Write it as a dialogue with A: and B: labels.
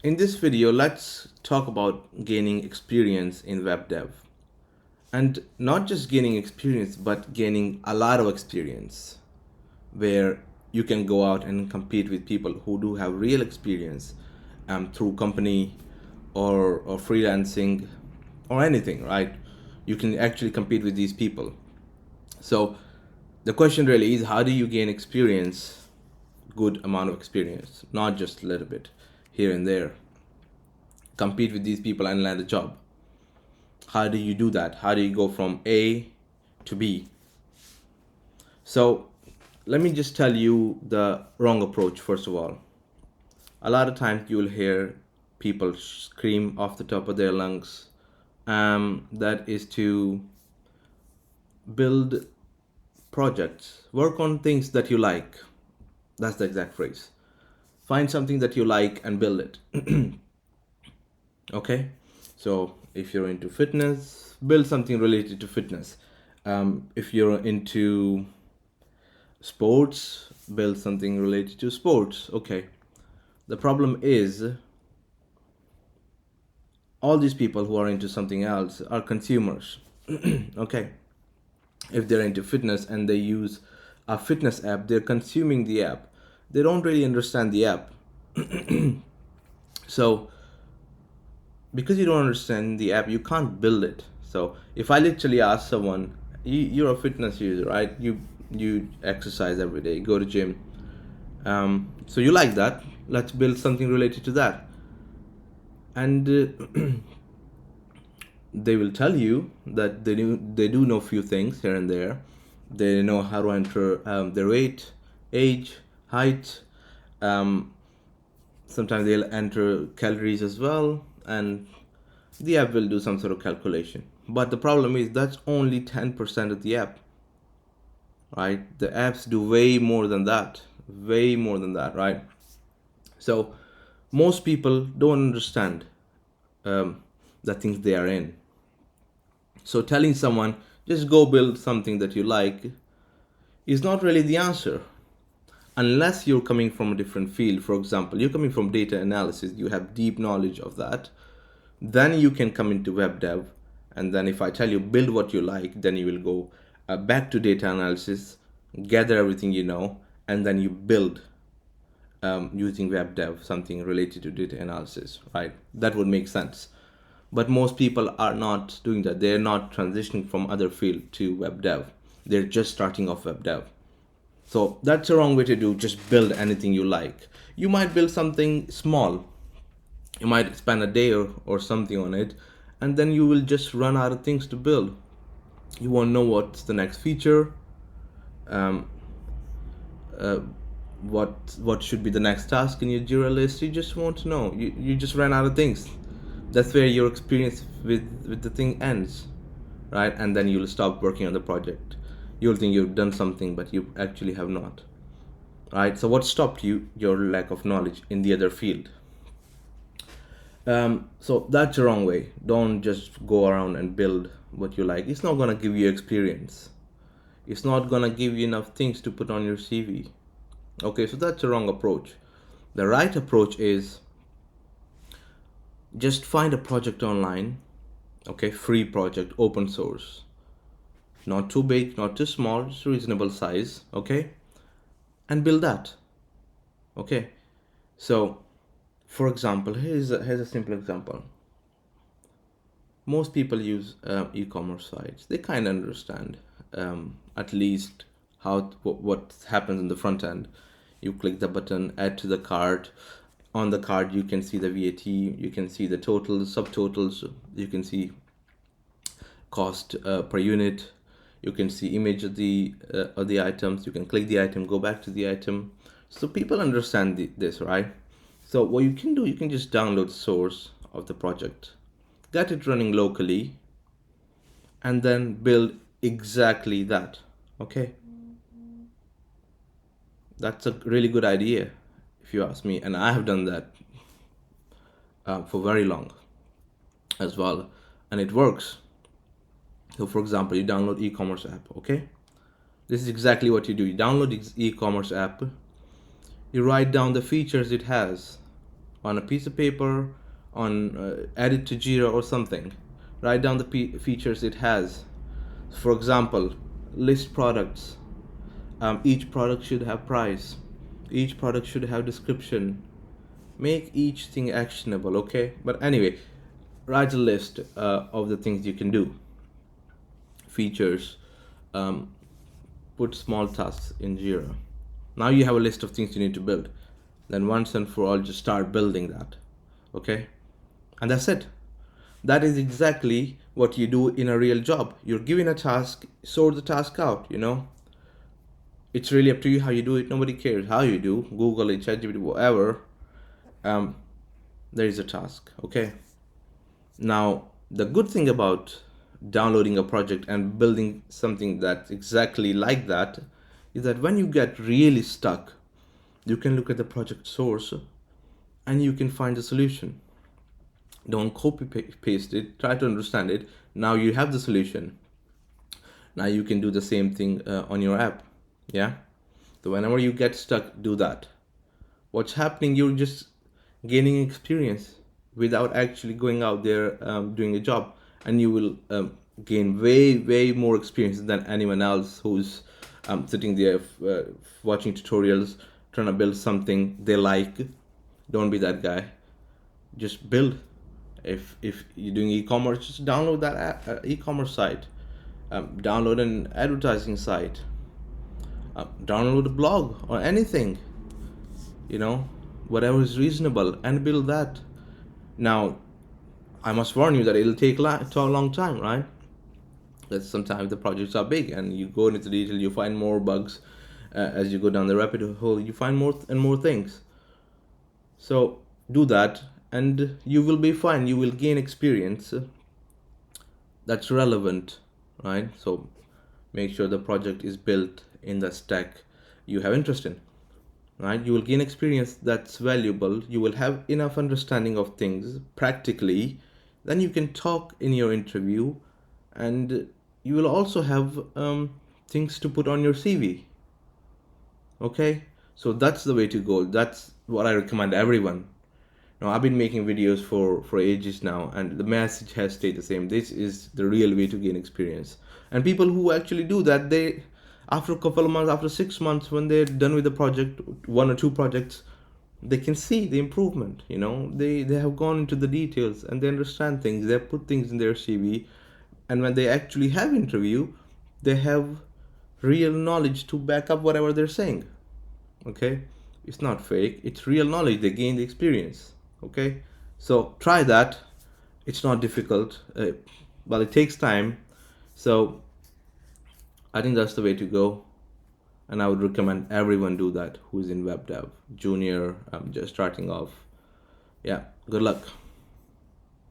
A: In this video, let's talk about gaining experience in web dev. And not just gaining experience, but gaining a lot of experience where you can go out and compete with people who do have real experience through company or freelancing or anything, right? You can actually compete with these people. So the question really is, how do you gain experience, good amount of experience, not just a little bit here and there? Compete with these people and land a job. How do you do that? How do you go from A to B? So let me just tell you the wrong approach first of all. A lot of times you will hear people scream off the top of their lungs, that is to build projects, work on things that you like. That's the exact phrase. Find something that you like and build it. Okay, so if you're into fitness, build something related to fitness. If you're into sports, build something related to sports. Okay, the problem is all these people who are into something else are consumers. Okay, if they're into fitness and they use a fitness app, they're consuming the app. They don't really understand the app. So because you don't understand the app, you can't build it. So if I literally ask someone, you're a fitness user, right? You exercise every day, go to gym, so you like that, let's build something related to that. And they will tell you that they do know few things here and there. They know how to enter their weight, age, height. Sometimes they'll enter calories as well, and the app will do some sort of calculation. But the problem is that's only 10% of the app, right? The apps do way more than that, right? So most people don't understand the things they are in. So telling someone just go build something that you like is not really the answer, unless you're coming from a different field. For example, you're coming from data analysis, you have deep knowledge of that, then you can come into web dev. And then if I tell you build what you like, then you will go back to data analysis, gather everything you know, and then you build using web dev something related to data analysis, right? That would make sense. But most people are not doing that. They're not transitioning from other field to web dev. They're just starting off web dev. So that's the wrong way to do. Just build anything you like. You might build something small. You might spend a day or something on it, and then you will just run out of things to build. You won't know what's the next feature, um, uh, what should be the next task in your Jira list. You just won't know. You just ran out of things. That's where your experience with the thing ends, right? And then you'll stop working on the project. You'll think you've done something, but you actually have not, right? So what stopped you? Your lack of knowledge in the other field. So that's the wrong way. Don't just go around and build what you like. It's not gonna give you experience. It's not gonna give you enough things to put on your CV. Okay, so that's the wrong approach. The right approach is just find a project online. Okay, free project, open source, not too big, not too small, just reasonable size. Okay, and build that. Okay, so for example, here's a simple example. Most people use e-commerce sites. They kind of understand at least what happens in the front end. You click the button, add to the cart. On the card you can see the VAT, you can see the totals, subtotals, you can see cost per unit, you can see image of the items, you can click the item, go back to the item. So people understand this, right? So what you can do, you can just download the source of the project, get it running locally, and then build exactly that. Okay, that's a really good idea if you ask me, and I have done that for very long as well, and it works. So for example, you download e-commerce app. Okay, this is exactly what you download e-commerce app, you write down the features it has, on a piece of paper, on add it to Jira or something. Write down the features it has. For example, list products. Each product should have price. Each product should have description. Make each thing actionable, okay? But anyway, write a list of the things you can do. Features. Put small tasks in Jira. Now you have a list of things you need to build. Then once and for all, just start building that, okay? And that's it. That is exactly what you do in a real job. You're given a task, sort the task out, It's really up to you how you do it. Nobody cares how you do. Google it, ChatGPT, whatever. There is a task, okay? Now, the good thing about downloading a project and building something that's exactly like that is that when you get really stuck, you can look at the project source and you can find a solution. Don't copy paste it, try to understand it. Now you have the solution. Now you can do the same thing on your app. Yeah, so whenever you get stuck, do that. What's happening, you're just gaining experience without actually going out there doing a job, and you will gain way more experience than anyone else who's sitting there watching tutorials, trying to build something they like. Don't be that guy. Just build. If you're doing e-commerce, just download that e-commerce site, download an advertising site, download a blog or anything, whatever is reasonable, and build that. Now, I must warn you that it'll take a long time, right? That sometimes the projects are big and you go into detail, you find more bugs. As you go down the rabbit hole, you find more and more things. So do that and you will be fine. You will gain experience that's relevant, right? So make sure the project is built in the stack you have interest in, right? You will gain experience that's valuable. You will have enough understanding of things practically. Then you can talk in your interview, and you will also have things to put on your CV. Okay, so that's the way to go. That's what I recommend everyone. Now, I've been making videos for ages now, and the message has stayed the same. This is the real way to gain experience. And people who actually do that, they, after a couple of months, after 6 months, when they're done with the project, 1 or 2 projects, they can see the improvement. They have gone into the details and they understand things. They have put things in their CV, and when they actually have interview, they have real knowledge to back up whatever they're saying. Okay, it's not fake, it's real knowledge. They gain the experience. Okay, so try that. It's not difficult, but it takes time. So I think that's the way to go, and I would recommend everyone do that who's in web dev, junior, just starting off. Yeah, good luck.